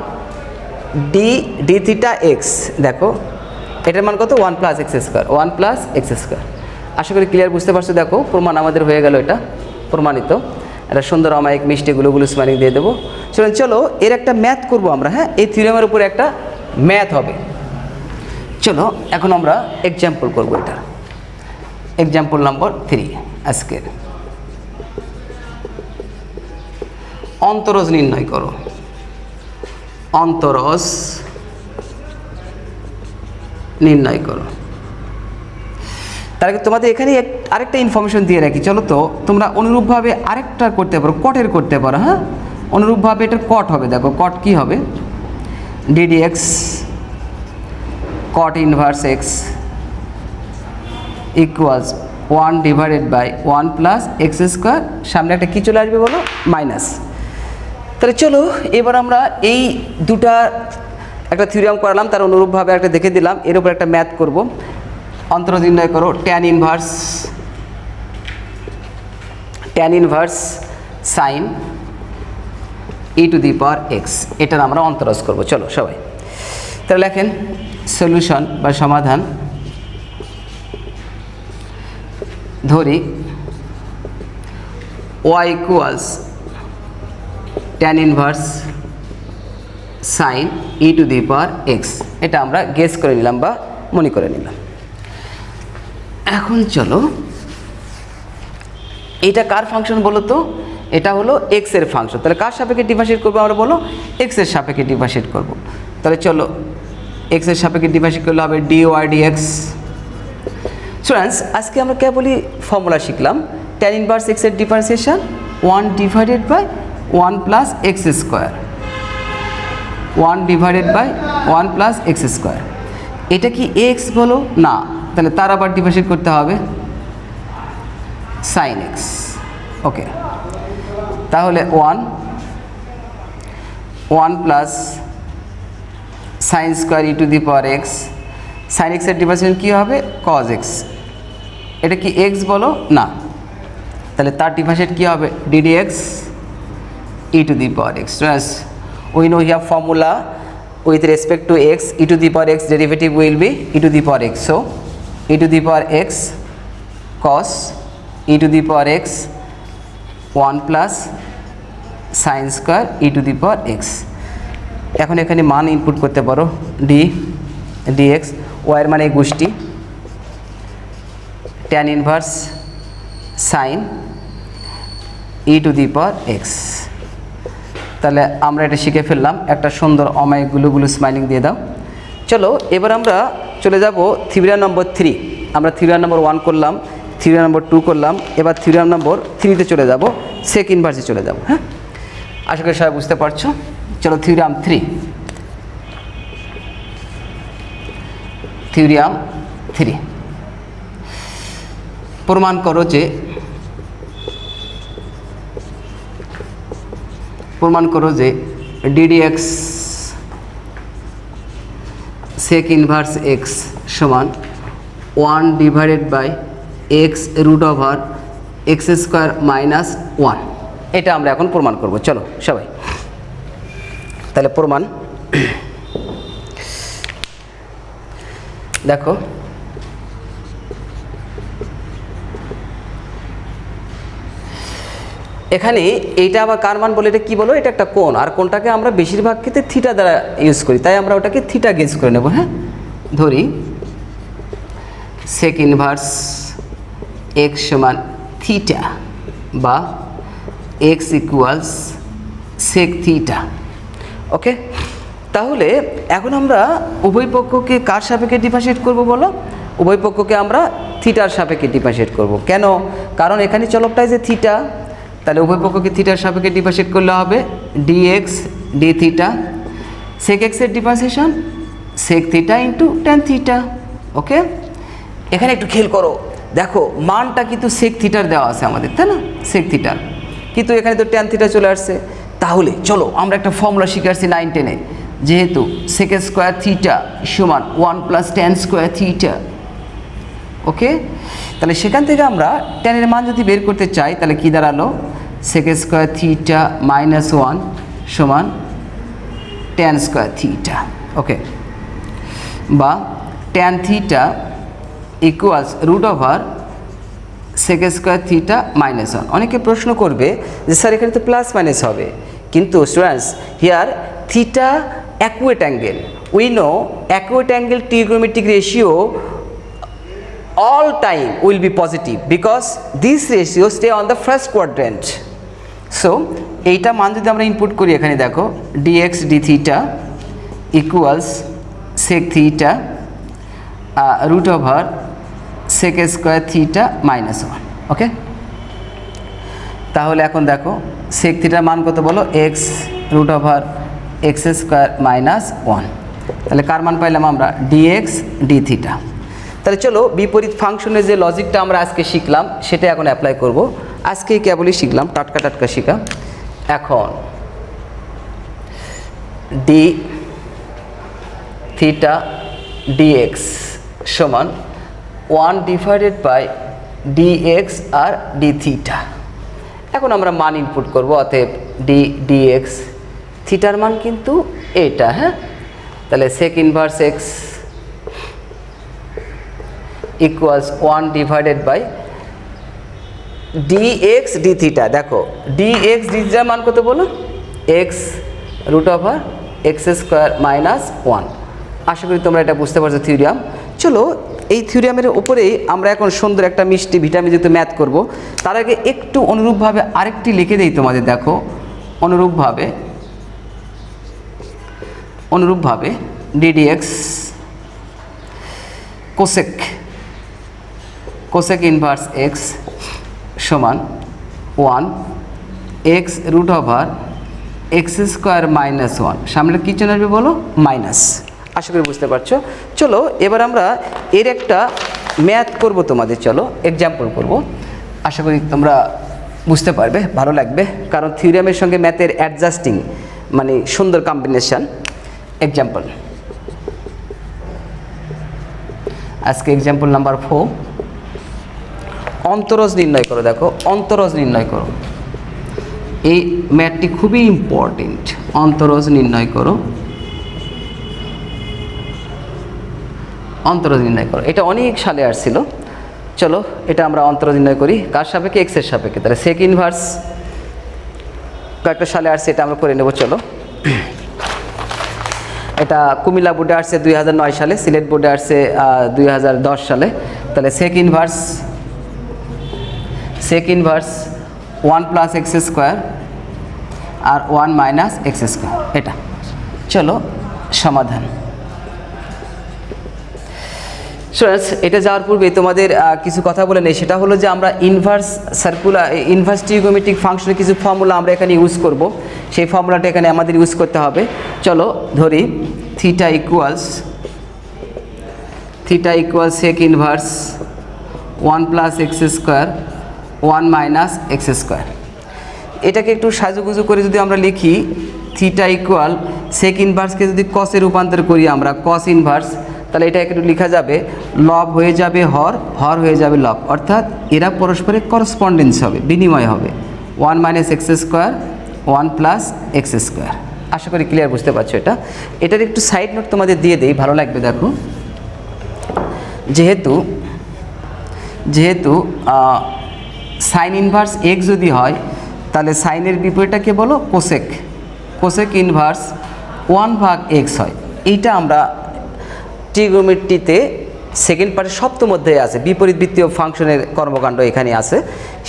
ডি থিটা এক্স, দেখো এটার মান কত, 1 plus x square, 1 plus x square. আশা করি ক্লিয়ার বুঝতে পারছো। দেখো প্রমাণ আমাদের হয়ে গেল, এটা প্রমাণিত। একটা সুন্দর অমায়িক মিষ্টি গুলো স্মাইলিং দিয়ে দেবো। চলো এর একটা ম্যাথ করবো আমরা, হ্যাঁ, এই থিওরেমের উপরে একটা ম্যাথ হবে। চলো এখন আমরা এক্সাম্পল করবো, এটা এক্সাম্পল নম্বর 3 আজকের। অন্তরজ নির্ণয় করো। অন্তরজ নির্ণয় করো। তার আগে তোমাদের এখানে আরেকটা ইনফরমেশন দিয়ে রাখি, চলো তো তোমরা অনুরূপভাবে আরেকটা করতে পারো, কটের করতে পারো। হ্যাঁ, অনুরূপভাবে এটার কট হবে। দেখো কট কি হবে, D D X cot inverse x equals 1 divided by 1 plus x square, সামনে একটা কী চলে আসবে বলো, মাইনাস। তাহলে চলো এবার আমরা এই দুটা একটা থিওরিয়াম করালাম, তার অনুরূপভাবে একটা দেখে দিলাম, এর উপর একটা ম্যাথ করব। অন্তরজ নির্ণয় করো। Tan inverse sign E to the power x, এটার আমরা অন্তরজ করব। চলো সবাই তাহলে লেখেন সলিউশন বা সমাধান। ধরি y equals tan inverse sign E to the power x, এটা আমরা গেস করে নিলাম বা মনে করে নিলাম। এখন চলো এটা কার ফাংশন বলো তো, এটা হলো এক্স এর ফাংশন। তাহলে কার সাপেক্ষে ডিফারেন্সিয়েট করবো আমরা বলো, এক্স এর সাপেক্ষে ডিফারেন্সিয়েট করবো। তাহলে চলো এক্স এর সাপেক্ষে ডিফারেন্সিয়েট করলে হবে ডি ওয়াই ডিএক্স। স্টুডেন্টস আজকে আমরা কেবলই ফর্মুলা শিখলাম, ট্যান ইনভার্স এক্স এর differentiation 1 divided by 1 plus x square, 1 divided by 1 plus x square. এটা কি এক্স বলো না, তাহলে তার আবার ডিফারেন্সিয়েট করতে হবে সাইন এক্স। ওকে, তাহলে 1 plus sine square E to the power X, sine এক্সের ডিফারেন্সিয়েশন কী হবে, কজ এক্স। এটা কি এক্স বলো না, তাহলে তার ডিফারেন্সিয়েট কী হবে, DD x E to the power x. We know here formula with respect to x, e to the power x derivative will be e to the power x. So e to the power x cos e to the power x 1 plus sin square e to the power x। এখন এখানে মান input করতে পারো, dx, y এর মানে গোষ্ঠী, tan inverse sin e to the power x। তাহলে আমরা এটা শিখে ফেললাম, একটা সুন্দর অমায়িক গুলো স্মাইলিং দিয়ে দাও। চলো এবার আমরা চলে যাব থিওরিয়াম নম্বর 3। আমরা থিওরিয়াম নম্বর 1 করলাম, থিওরিয়াম নম্বর 2 করলাম, এবার থিওরিয়াম নম্বর 3-তে চলে যাব, সেক ইনভার্সে চলে যাব। হ্যাঁ, আশা করি সবাই বুঝতে পারছো। চলো থিওরিয়াম 3। থিওরিয়াম 3 প্রমাণ করো যে ডিডিএক্স সেক ইনভার্স এক্স সমান 1 divided by X root over X square minus 1। এটা আমরা এখন প্রমাণ করব। চলো সবাই তাহলে প্রমাণ দেখো। এখানে এইটা আবার কার মান বলে, এটা কি বলো, এটা একটা কোণ, আর কোণটাকে আমরা বেশিরভাগ ক্ষেত্রে থিটা দ্বারা ইউজ করি, তাই আমরা ওটাকে থিটা গেজ করে নেব। হ্যাঁ, ধরি সেক ইনভার্স এক্স সমান থিটা বা এক্স ইকুয়ালস সেক থিটা। ওকে, তাহলে এখন আমরা উভয় পক্ষকে কার সাপেক্ষে ডিফারেন্সিয়েট করব বলো? উভয় পক্ষকে আমরা থিটার সাপেক্ষে ডিফারেন্সিয়েট করব। কেন? কারণ এখানে চলকটাই যে থিটা, তাহলে উভয় পক্ষকে থিটার সাপেক্ষে ডিফারেন্সিয়েট করলে হবে ডিএক্স ডি থিটা, সেক এক্সের differentiation sec theta into tan theta. Okay, এখানে একটু খেয়াল করো, দেখো মানটা কিন্তু সেক থিটার দেওয়া আছে আমাদের, তাই না? সেক থিটার, কিন্তু এখানে তো ট্যান থিটা চলে আসছে। তাহলে চলো আমরা একটা ফর্মুলা শিখে আসছি 9-10-এ, যেহেতু সেক স্কোয়ার থিটা সমান 1 প্লাস ট্যান স্কোয়ার থিটা। ওকে, তাহলে সেখান থেকে আমরা ট্যানের মান যদি বের করতে চাই তাহলে কী দাঁড়ালো? সেক স্কোয়ার থিটা মাইনাস 1 সমান ট্যান স্কোয়ার থিটা। ওকে, বা tan theta equals root over sec square theta minus 1। অনেকে প্রশ্ন করবে যে স্যার এখানে তো প্লাস মাইনাস হবে, কিন্তু students here theta acute angle, we know acute angle trigonometric ratio all time will be positive because this ratio stay on the first quadrant. So এইটা মান যদি আমরা ইনপুট করি, এখানে দেখো dx d theta equals sec theta root over sec square theta minus 1. ওকে, তাহলে এখন দেখো sec theta মান কত বলো? x root over x square minus 1। তাহলে কার মান পাইলাম আমরা? dx d theta। তাহলে চলো বিপরীত ফাংশনের যে লজিকটা আমরা আজকে শিখলাম সেটা এখন অ্যাপ্লাই করব। আজকে কেবলই শিখলাম, টাটকা শিখা। এখন ডি থিটা ডিএক্স সমান 1 ডিভাইডেড বাই ডিএক্স আর ডি থিটা। এখন আমরা মান ইনপুট করব, অতএব ডিএক্স থিটার মান কিন্তু এটা, হ্যাঁ? তাহলে sec inverse x equals 1 divided by D X D theta. দেখো ডিএক্স ডি থিটার মান কত বলো? X root over X square minus 1। আশা করি তোমরা এটা বুঝতে পারছো থিওরিয়াম। চলো এই থিওরিয়ামের উপরেই আমরা এখন সুন্দর একটা মিষ্টি ভিটামিনযুক্ত ম্যাথ করব। তার আগে একটু অনুরূপভাবে আরেকটি লিখে দেই তোমাদের। দেখো অনুরূপভাবে ডিডিএক্স কোসেক ইনভার্স এক্স সমান 1 X root over X square minus 1। সামনে কী চলে আসবে বলো? মাইনাস। আশা করি বুঝতে পারছো। চলো এবার আমরা এর একটা ম্যাথ করব তোমাদের, চলো এক্সাম্পল করব। আশা করি তোমরা বুঝতে পারবে, ভালো লাগবে, কারণ থিওরিয়ামের সঙ্গে ম্যাথের অ্যাডজাস্টিং মানে সুন্দর কম্বিনেশান। এক্সাম্পল, আজকে এক্সাম্পল নাম্বার 4, অন্তরজ নির্ণয় করো। দেখো অন্তরজ নির্ণয় করো, এই ম্যাথটি খুবই ইম্পর্টেন্ট। অন্তরজ নির্ণয় করো, অন্তরজ নির্ণয় করো। এটা অনেক সালে আসছিল। চলো এটা আমরা অন্তরজ নির্ণয় করি কার সাপেক্ষে? এক্সের সাপেক্ষে। তাহলে সেক ইনভার্স কয়েকটা সালে আসছে, এটা আমরা করে নেব। চলো, এটা কুমিল্লা বোর্ডে আসছে 2009 সালে, সিলেট বোর্ডে আসছে 2010 সালে। তাহলে sec inverse 1 plus x square আর 1 মাইনাস এক্স স্কোয়ার, এটা। চলো সমাধান। স্টুডেন্টস, এটা যাওয়ার পূর্বে তোমাদের কিছু কথা বলে নেই। সেটা হলো যে আমরা ইনভার্স ট্রিগোনোমেট্রিক ফাংশনের কিছু ফর্মুলা আমরা এখানে ইউজ করব। সেই ফর্মুলাটা এখানে আমাদের ইউজ করতে হবে। চলো ধরি theta equals sec inverse 1 plus x square 1 minus x square. এটাকে একটু সাজুগুজু করে যদি আমরা লিখি, থিটা ইকুয়াল সেক ইনভার্সকে যদি কসে রূপান্তর করি আমরা, কস ইনভার্স, তাহলে এটা একটু লেখা যাবে লব হয়ে যাবে হর, হর হয়ে যাবে লব, অর্থাৎ এরা পরস্পরের করসপন্ডেন্স হবে, বিনিময় হবে। 1 minus x square 1 plus x square. আশা করি ক্লিয়ার বুঝতে পারছো। এটার একটু সাইড নোট তোমাদের দিয়ে দেই, ভালো লাগবে। দেখো যেহেতু সাইন ইনভার্স এক্স যদি হয় তাহলে সাইনের বিপরীতটাকে বলো কোসেক ইনভার্স 1/x হয়। এইটা আমরা ট্রিগোনোমেট্রিতে সেকেন্ড পার্টের সপ্তম অধ্যায়ে আছে, বিপরীত বৃত্তীয় ফাংশনের কর্মকাণ্ড এখানে আছে,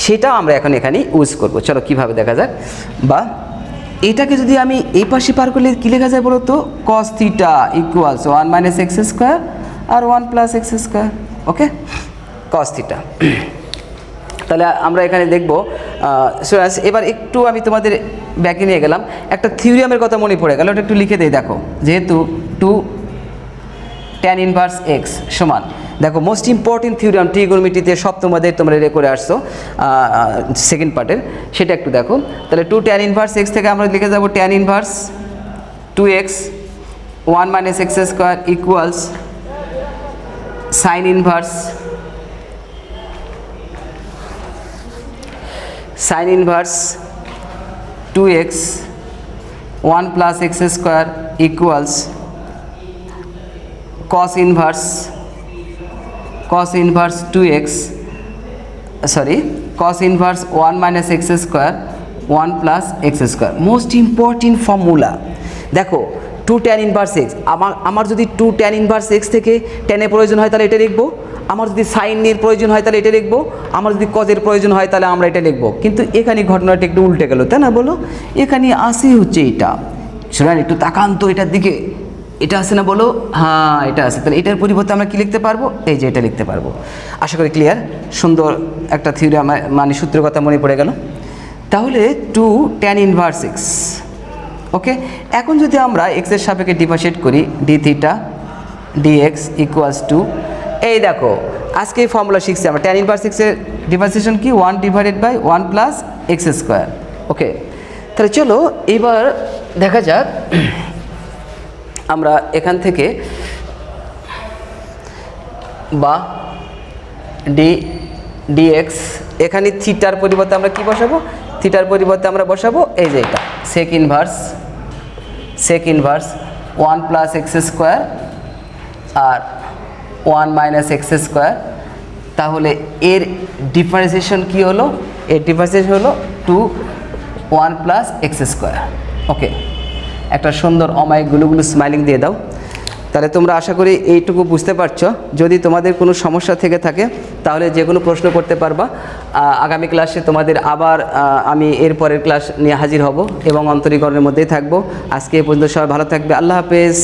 সেটাও আমরা এখন এখানে ইউজ করব। চলো কীভাবে দেখা যাক। বা এটাকে যদি আমি এই পাশে পার করলে কী লেখা যায় বলো তো, cos theta equals 1 minus x square আর 1 plus x square. Okay, cos theta. তাহলে আমরা এখানে দেখব স্টুডেন্টস, এবার একটু আমি তোমাদের ব্যাকে নিয়ে গেলাম, একটা থিওরিয়ামের কথা মনে পড়ে গেল, ওটা একটু লিখে দেই। দেখো, যেহেতু 2 tan ইনভার্স এক্স সমান, দেখো মোস্ট ইম্পর্টেন্ট থিওরিয়াম ট্রিগোনোমেট্রিতে সপ্তম অধ্যায়ে তোমরা রে করে আসছো সেকেন্ড পার্টের, সেটা একটু দেখো। তাহলে 2 tan ইনভার্স এক্স থেকে আমরা লিখে যাব tan inverse 2x 1 minus x square equals sign inverse 2x 1 plus x square equals cos inverse 2x, sorry, cos inverse 1 minus x square 1 plus x square। Most important formula দেখো, 2 tan inverse x, আমার যদি 2 tan inverse x থেকে টেনের প্রয়োজন হয় তাহলে এটা লিখবো, আমার যদি সাইনের প্রয়োজন হয় তাহলে এটা লিখবো, আমার যদি কজের প্রয়োজন হয় তাহলে আমরা এটা লিখবো। কিন্তু এখানে ঘটনাটা একটু উল্টে গেল, তাই না বলো? এখানে আসে হচ্ছে এটা, শুনুন একটু তাকান তো এটার দিকে, এটা আছে না বলো? হ্যাঁ এটা আছে। তাহলে এটার পরিবর্তে আমরা কি লিখতে পারবো? এই যে এটা লিখতে পারবো। আশা করি ক্লিয়ার। সুন্দর একটা থিওরি মানে সূত্রের কথা মনে পড়ে গেল। তাহলে 2 tan ইনভার্স এক্স। ওকে, এখন যদি আমরা এক্সের সাপেক্ষে ডিফারেন্সিয়েট করি, D theta D X equals two, এই দেখো আজকে এই ফর্মুলা শিখছি আমরা, tan ইনভার্স এক্সের ডিফারেন্সিয়েশন কি 1 divided by 1 plus x square. Okay, তাহলে চলো এবার দেখা যাক আমরা এখান থেকে বা ডিএক্স, এখানে থিটার পরিবর্তে আমরা কি বসাবো? থিটার পরিবর্তে আমরা বসাবো এই যে এটা sec inverse 1 plus x square আর 1 মাইনাস এক্স স্কোয়ার। তাহলে এর ডিফারেন্সিয়েশন কি হলো? এর ডিফারেন্সিয়েশন হলো 2 1 প্লাস এক্স স্কোয়ার। ওকে, একটা সুন্দর অমায়িক গুলো স্মাইলিং দিয়ে দাও। তাহলে তোমরা আশা করি এইটুকু বুঝতে পারছো। যদি তোমাদের কোনো সমস্যা থেকে থাকে তাহলে যে কোনো প্রশ্ন করতে পারবা। আগামী ক্লাসে তোমাদের আবার আমি এর পরের ক্লাস নিয়ে হাজির হব এবং অন্তরীকরণের মধ্যেই থাকবো। আজকে এই পর্যন্ত সবাই ভালো থাকবে। আল্লাহ হাফেজ।